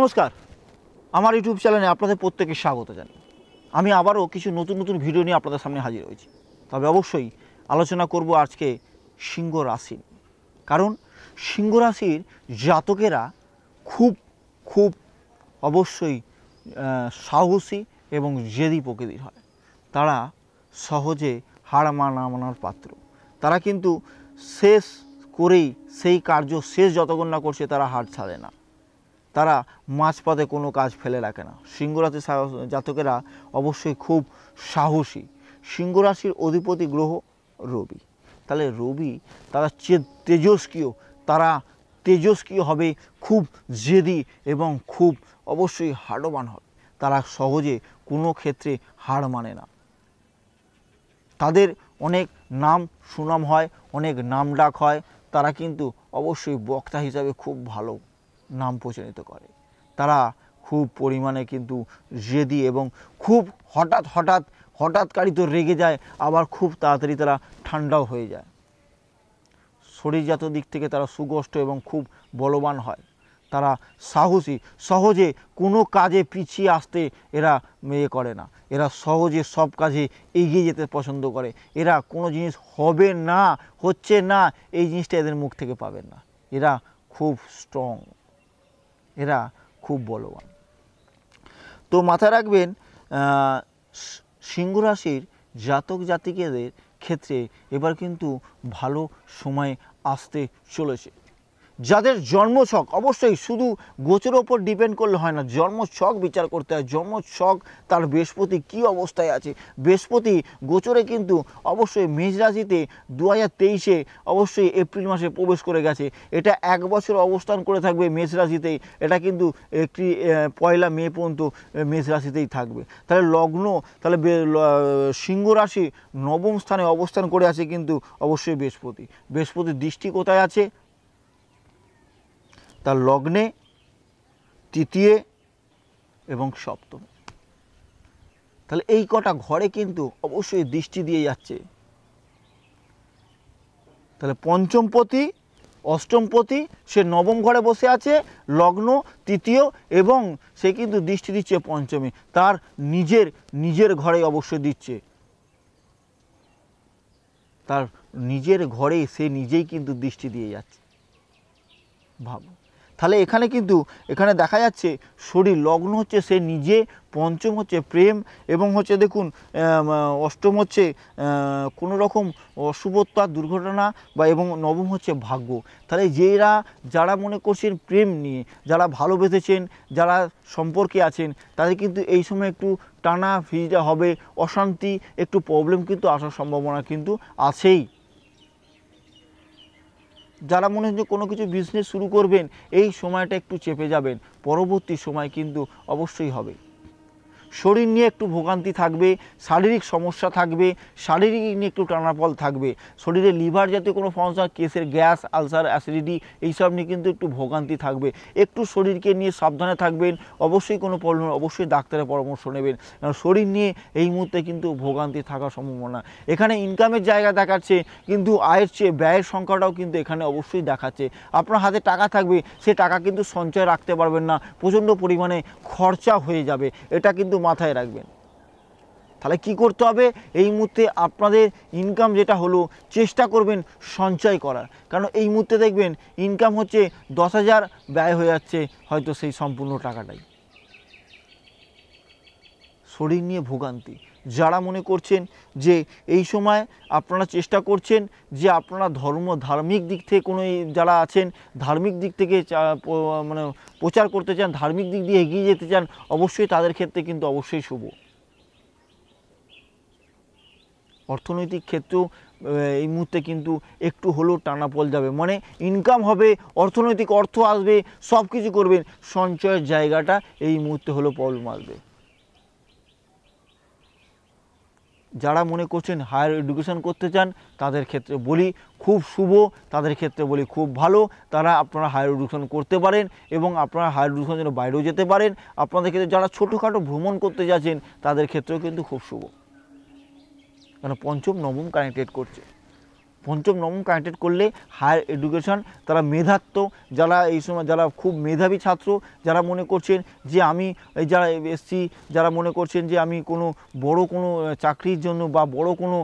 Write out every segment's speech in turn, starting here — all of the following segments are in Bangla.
নমস্কার, আমার ইউটিউব চ্যানেলে আপনাদের প্রত্যেককে স্বাগত জানাই। আমি আবারও কিছু নতুন নতুন ভিডিও নিয়ে আপনাদের সামনে হাজির হয়েছি। তবে অবশ্যই আলোচনা করব আজকে সিংহ রাশি, কারণ সিংহ রাশির জাতকেরা খুব খুব অবশ্যই সাহসী এবং জেদি প্রকৃতির হয়। তারা সহজে হার না মানার পাত্র। তারা কিন্তু শেষ করেই সেই কার্য শেষ যতক্ষণ না করছে তারা হার ছাড়ে না। তারা মাঝপথে কোনো কাজ ফেলে রাখে না। সিংহ রাশির জাতকেরা অবশ্যই খুব সাহসী। সিংহ রাশির অধিপতি গ্রহ রবি। তাহলে রবি তারা তেজস্ক্রিয় হবে, খুব জেদি এবং খুব অবশ্যই হার্ডবান হবে। তারা সহজে কোনো ক্ষেত্রে হার মানে না। তাদের অনেক নাম সুনাম হয়, অনেক নাম ডাক হয়। তারা কিন্তু অবশ্যই বক্তা হিসাবে খুব ভালো নাম প্রচলিত করে। তারা খুব পরিমাণে কিন্তু জেদি এবং খুব হঠাৎকারিত রেগে যায়, আবার খুব তাড়াতাড়ি তারা ঠান্ডাও হয়ে যায়। শরীরজাত দিক থেকে তারা সুগষ্ট এবং খুব বলবান হয়। তারা সাহসী, সহজে কোনো কাজে পিছিয়ে আসতে এরা করে না। এরা সহজে সব কাজে এগিয়ে যেতে পছন্দ করে। এরা কোনো জিনিস হবে না, হচ্ছে না, এই জিনিসটা এদের মুখ থেকে পাবেন না। এরা খুব স্ট্রং, এরা খুব বলবান। তো মাথায় রাখবেন, সিংহ রাশির জাতক জাতিকাদের ক্ষেত্রে এবার কিন্তু ভালো সময় আসতে চলেছে। যাদের জন্মছক, অবশ্যই শুধু গোচরের ওপর ডিপেন্ড করলে হয় না, জন্মছক বিচার করতে হয়। জন্মছক তার বৃহস্পতি কী অবস্থায় আছে। বৃহস্পতি গোচরে কিন্তু অবশ্যই মেষ রাশিতে 2023-এ অবশ্যই এপ্রিল মাসে প্রবেশ করে গেছে। এটা 1 বছর অবস্থান করে থাকবে মেষ রাশিতেই। এটা কিন্তু 1 মে পর্যন্ত মেষ রাশিতেই থাকবে। তাহলে লগ্ন, তাহলে সিংহ রাশি নবম স্থানে অবস্থান করে আছে কিন্তু অবশ্যই বৃহস্পতির দৃষ্টি কোথায় আছে? তার লগ্নে, তৃতীয় এবং সপ্তম। তাহলে এই কটা ঘরে কিন্তু অবশ্যই দৃষ্টি দিয়ে যাচ্ছে। তাহলে পঞ্চমপতি, অষ্টমপতি সে নবম ঘরে বসে আছে, লগ্ন, তৃতীয়, এবং সে কিন্তু দৃষ্টি দিচ্ছে পঞ্চমী। তার নিজের ঘরে অবশ্যই দিচ্ছে। তার নিজের ঘরে সে নিজেই কিন্তু দৃষ্টি দিয়ে যাচ্ছে। ভাবো, তাহলে এখানে দেখা যাচ্ছে শরীর, লগ্ন হচ্ছে সে নিজে, পঞ্চম হচ্ছে প্রেম, এবং হচ্ছে দেখুন অষ্টম হচ্ছে কোনো রকম অশুভত্ব, দুর্ঘটনা, বা এবং নবম হচ্ছে ভাগ্য। তাহলে যারা মনে করছেন প্রেম নিয়ে, যারা ভালোবেসেছেন, যারা সম্পর্কে আছেন, তাদের কিন্তু এই সময় একটু টানা ভিড়া হবে, অশান্তি, একটু প্রবলেম কিন্তু আসার সম্ভাবনা কিন্তু আছেই। যারা মনে হচ্ছে কোনো কিছু বিজনেস শুরু করবেন, এই সময়টা একটু চেপে যাবেন, পরবর্তী সময় কিন্তু অবশ্যই হবে। শরীর নিয়ে একটু ভোগান্তি থাকবে, শারীরিক সমস্যা থাকবে, শারীরিক নিয়ে একটু টানাপল থাকবে। শরীরে লিভার জাতীয় কোনো সমস্যা, কেসের গ্যাস, আলসার, অ্যাসিডিটি, এইসব নিয়ে কিন্তু একটু ভোগান্তি থাকবে। একটু শরীরকে নিয়ে সাবধানে থাকবেন। অবশ্যই কোনো প্রবলেম, অবশ্যই ডাক্তারের পরামর্শ নেবেন, কারণ শরীর নিয়ে এই মুহূর্তে কিন্তু ভোগান্তি থাকার সম্ভাবনা। এখানে ইনকামের জায়গা দেখাচ্ছে, কিন্তু আয়ের চেয়ে ব্যয়ের সংখ্যাটাও কিন্তু এখানে অবশ্যই দেখাচ্ছে। আপনার হাতে টাকা থাকবে, সে টাকা কিন্তু সঞ্চয় রাখতে পারবেন না, প্রচণ্ড পরিমাণে খরচা হয়ে যাবে। এটা কিন্তু মাথায় রাখবেন। তাহলে কি করতে হবে? এই মুহূর্তে আপনাদের ইনকাম যেটা হলো, চেষ্টা করবেন সঞ্চয় করার, কারণ এই মুহূর্তে দেখবেন ইনকাম হচ্ছে 10,000, ব্যয় হয়ে যাচ্ছে হয়তো সেই সম্পূর্ণ টাকাটাই। শরীর নিয়ে ভোগান্তি, যারা মনে করছেন যে এই সময় আপনারা চেষ্টা করছেন যে আপনারা ধার্মিক দিক থেকে যারা আছেন, ধার্মিক দিক থেকে মানে প্রচার করতে চান, ধার্মিক দিক দিয়ে এগিয়ে যেতে চান, অবশ্যই তাদের ক্ষেত্রে কিন্তু অবশ্যই শুভ। অর্থনৈতিক ক্ষেত্রেও এই মুহূর্তে কিন্তু একটু হলেও টানাপল যাবে, মানে ইনকাম হবে, অর্থনৈতিক অর্থ আসবে, সব কিছু করবেন, সঞ্চয়ের জায়গাটা এই মুহূর্তে হলেও প্রবলেম আসবে। যারা মনে করছেন হায়ার এডুকেশন করতে চান, তাদের ক্ষেত্রে বলি খুব শুভ, তাদের ক্ষেত্রে বলি খুব ভালো। আপনারা হায়ার এডুকেশন করতে পারেন, এবং আপনারা হায়ার এডুকেশনের জন্য বাইরেও যেতে পারেন। আপনাদের ক্ষেত্রে যারা ছোটোখাটো ভ্রমণ করতে যাচ্ছেন, তাদের ক্ষেত্রেও কিন্তু খুব শুভ, কারণ পঞ্চম নবম কানেক্টেড করছে। পঞ্চম নবম কানেক্টেড করলে হায়ার এডুকেশন, তারা মেধাত্ম, যারা এই সময় যারা খুব মেধাবী ছাত্র, যারা মনে করছেন যে আমি যারা এসছি, যারা মনে করছেন যে আমি কোনো বড় কোনো চাকরির জন্য বা বড় কোনো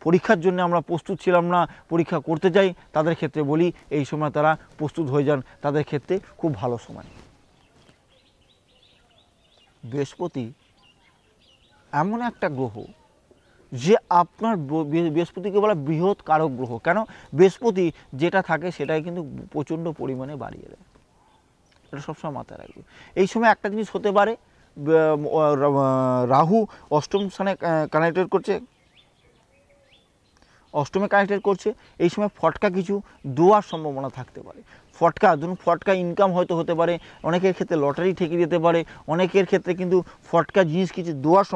পরীক্ষার জন্য আমরা প্রস্তুত ছিলাম না, পরীক্ষা করতে চাই, তাদের ক্ষেত্রে বলি এই সময় তারা প্রস্তুত হয়ে যান, তাদের ক্ষেত্রে খুব ভালো সময়। বৃহস্পতি এমন একটা গ্রহ যে আপনার বৃহস্পতিকে বলা বৃহৎ কারক গ্রহ। কেন? বৃহস্পতি যেটা থাকে সেটাই কিন্তু প্রচণ্ড পরিমাণে বাড়িয়ে দেয়, এটা সবসময় মাথায় রাখবে। এই সময় একটা জিনিস হতে পারে, রাহু অষ্টম স্থানে কানেক্টেড করছে, অষ্টমে কানেক্টেড করছে, এই সময় ফটকা কিছু দেওয়ার সম্ভাবনা থাকতে পারে। ফটকা, ধরুন ফটকা ইনকাম হয়তো হতে পারে, অনেকের ক্ষেত্রে লটারি ঠেকে যেতে পারে, অনেকের ক্ষেত্রে কিন্তু ফটকা জিনিস কিছু দেওয়ার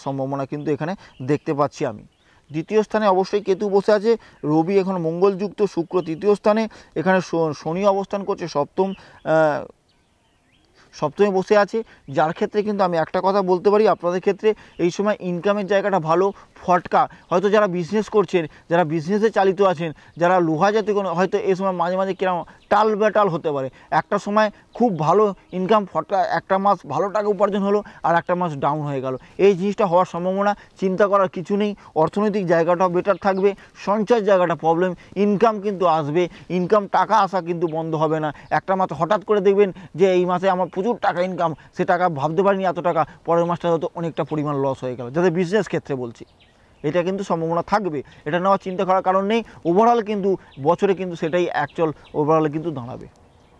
সম্ভাবনা কিন্তু এখানে দেখতে পাচ্ছি আমি। দ্বিতীয় স্থানে অবশ্যই কেতু বসে আছে, রবি এখন মঙ্গলযুক্ত, শুক্র তৃতীয় স্থানে, এখানে শনি অবস্থান করছে সপ্তমে বসে আছে, যার ক্ষেত্রে কিন্তু আমি একটা কথা বলতে পারি, আপনাদের ক্ষেত্রে এই সময় ইনকামের জায়গাটা ভালো। ফটকা হয়তো যারা বিজনেস করছেন, যারা বিজনেসে চালিত আছেন, যারা লোহা জাতীয় কোনো, হয়তো এই সময় মাঝে মাঝে কিরকম টাল বেটাল হতে পারে। একটা সময় খুব ভালো ইনকাম, ফটকা একটা মাস ভালো টাকা উপার্জন হলো, আর একটা মাস ডাউন হয়ে গেল, এই জিনিসটা হওয়ার সম্ভাবনা, চিন্তা করার কিছু নেই। অর্থনৈতিক জায়গাটাও বেটার থাকবে, সঞ্চয় জায়গাটা প্রবলেম, ইনকাম কিন্তু আসবে, ইনকাম টাকা আসা কিন্তু বন্ধ হবে না। একটা মাস হঠাৎ করে দেখবেন যে এই মাসে আমার প্রচুর টাকা ইনকাম, সে টাকা ভাবতে পারিনি এত টাকা, পরের মাসটা হয়তো অনেকটা পরিমাণ লস হয়ে গেল, যাদের বিজনেস ক্ষেত্রে বলছি, এটা কিন্তু সম্ভাবনা থাকবে, এটা নেওয়ার চিন্তা করার কারণ নেই। ওভারঅল কিন্তু বছরে কিন্তু সেটাই অ্যাকচুয়াল ওভারঅলে কিন্তু দাঁড়াবে,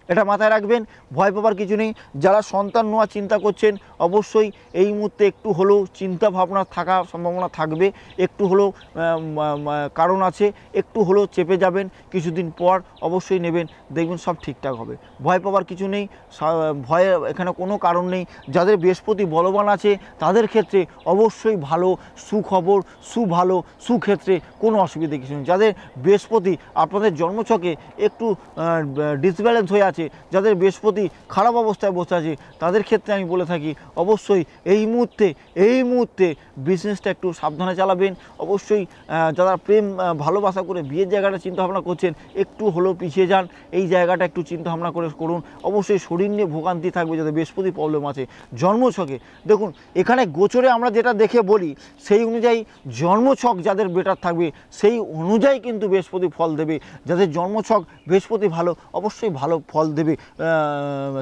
এটা মাথায় রাখবেন, ভয় পাবার কিছু নেই। যারা সন্তান নেওয়ার চিন্তা করছেন, অবশ্যই এই মুহূর্তে একটু হলেও চিন্তা ভাবনা থাকার সম্ভাবনা থাকবে, একটু হলেও কারণ আছে, একটু হলেও চেপে যাবেন, কিছুদিন পর অবশ্যই নেবেন, দেখবেন সব ঠিকঠাক হবে, ভয় পাবার কিছু নেই, ভয়ের এখানে কোনো কারণ নেই। যাদের বৃহস্পতি বলবান আছে তাদের ক্ষেত্রে অবশ্যই ভালো সুখবর, ভালো সুক্ষেত্রে কোনো অসুবিধা কিছু নেই। যাদের বৃহস্পতি আপনাদের জন্মছকে একটু ডিসব্যালেন্স হয়ে আছে, যাদের বৃহস্পতি খারাপ অবস্থায় বসে আছে, তাদের ক্ষেত্রে আমি বলে থাকি অবশ্যই এই মুহূর্তে বিজনেসটা একটু সাবধানে চালাবেন। অবশ্যই যারা প্রেম ভালোবাসা করে বিয়ের জায়গাটা চিন্তাভাবনা করছেন, একটু হলেও পিছিয়ে যান, এই জায়গাটা একটু চিন্তাভাবনা করে করুন। অবশ্যই শরীর নিয়ে ভোগান্তি থাকবে, যাদের বৃহস্পতি প্রবলেম আছে জন্মছকে। দেখুন এখানে গোচরে আমরা যেটা দেখে বলি, সেই অনুযায়ী জন্মছক যাদের বেটার থাকবে সেই অনুযায়ী কিন্তু বৃহস্পতি ফল দেবে। যাদের জন্মছক বৃহস্পতি ভালো, অবশ্যই ভালো ফল দেবে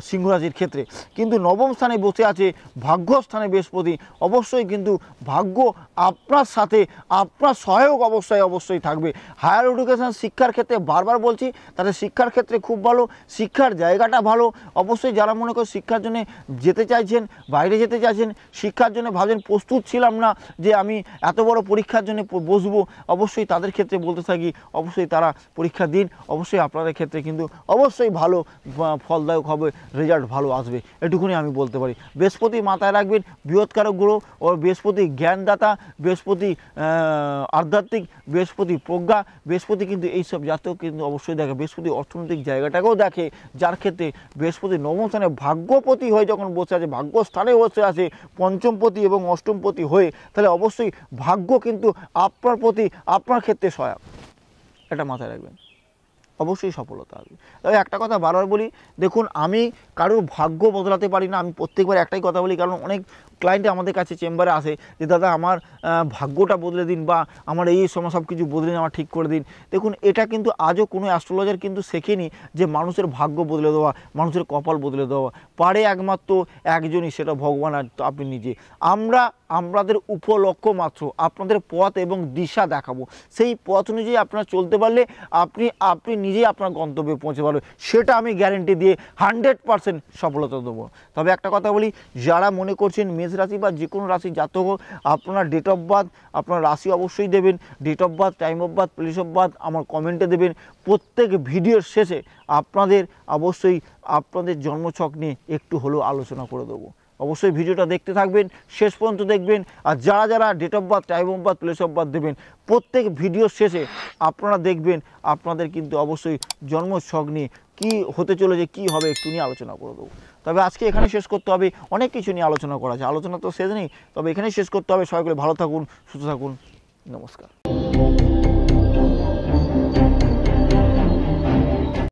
সিংহ রাশির ক্ষেত্রে। কিন্তু নবম স্থানে বসে আছে ভাগ্যস্থানে বৃহস্পতি, অবশ্যই কিন্তু ভাগ্য আপনার সাথে, আপনার সহায়ক অবশ্যই থাকবে। হায়ার এডুকেশন শিক্ষার ক্ষেত্রে বারবার বলছি, তাদের শিক্ষার ক্ষেত্রে খুব ভালো, শিক্ষার জায়গাটা ভালো। অবশ্যই যারা মনে করে শিক্ষার জন্য যেতে চাইছেন, বাইরে যেতে চাইছেন, শিক্ষার জন্য ভাবছেন প্রস্তুত ছিলাম না যে আমি এত বড় পরীক্ষার জন্য বসবো, অবশ্যই তাদের ক্ষেত্রে বলতে থাকি অবশ্যই তারা পরীক্ষা দিন, অবশ্যই আপনাদের ক্ষেত্রে কিন্তু অবশ্যই ভালো ফলদায়ক হবে, রেজাল্ট ভালো আসবে, এটুকুনি আমি বলতে পারি। বৃহস্পতি মাথায় রাখবেন বৃহৎকারক গ্রহ, ও বৃহস্পতি জ্ঞানদাতা, বৃহস্পতি আধ্যাত্মিক, বৃহস্পতি প্রজ্ঞা, বৃহস্পতি কিন্তু এইসব জাতক কিন্তু অবশ্যই দেখে। বৃহস্পতি অর্থনৈতিক জায়গাটাকেও দেখে, যার ক্ষেত্রে বৃহস্পতি নবম স্থানে ভাগ্যপতি হয়ে যখন বসে আছে, ভাগ্যস্থানে বসে আছে পঞ্চমপতি এবং অষ্টমপতি হয়ে, তাহলে অবশ্যই ভাগ্য কিন্তু আপনার প্রতি, আপনার ক্ষেত্রে সহায়ক, এটা মাথায় রাখবেন, অবশ্যই সফলতা আসবে। তবে একটা কথা বারবার বলি, দেখুন আমি কারোর ভাগ্য বদলাতে পারি না, আমি প্রত্যেকবার একটাই কথা বলি, কারণ অনেক ক্লায়েন্টে আমাদের কাছে চেম্বারে আসে যে দাদা আমার ভাগ্যটা বদলে দিন, বা আমার এই সময় সব কিছু বদলে দিন, আমার ঠিক করে দিন। দেখুন এটা কিন্তু আজও কোনো অ্যাস্ট্রোলজার কিন্তু শেখেনি যে মানুষের ভাগ্য বদলে দেওয়া, মানুষের কপাল বদলে দেওয়া পারে একমাত্র একজনই, সেটা ভগবান আর আপনি নিজে। আমাদের উপলক্ষ্য মাত্র আপনাদের পথ এবং দিশা দেখাবো, সেই পথ অনুযায়ী আপনারা চলতে পারলে আপনি নিজেই আপনার গন্তব্যে পৌঁছে পারবে, সেটা আমি গ্যারেন্টি দিয়ে 100% সফলতা দেবো। তবে একটা কথা বলি, যারা মনে করছেন মেষ রাশি বা যে কোনো রাশি জাতক, আপনার ডেট অফ বার্থ, আপনার রাশি অবশ্যই দেবেন, date of birth, time of birth, place of birth আমার কমেন্টে দেবেন। প্রত্যেক ভিডিওর শেষে অবশ্যই আপনাদের জন্মছক নিয়ে একটু হলেও আলোচনা করে দেবো। অবশ্যই ভিডিওটা দেখতে থাকবেন, শেষ পর্যন্ত দেখবেন। আর যারা date of birth, time of birth, place of birth দেবেন, প্রত্যেক ভিডিওর শেষে আপনারা দেখবেন আপনাদের কিন্তু অবশ্যই জন্মছক নিয়ে কী হতে চলেছে, কী হবে একটু নিয়ে আলোচনা করে দেবো। তবে আজকে এখানে শেষ করতে হবে, অনেক কিছু নিয়ে আলোচনা করা আছে, আলোচনা তো শেষ নেই, তবে এখানেই শেষ করতে হবে। সবাই ভালো থাকুন, সুস্থ থাকুন, নমস্কার।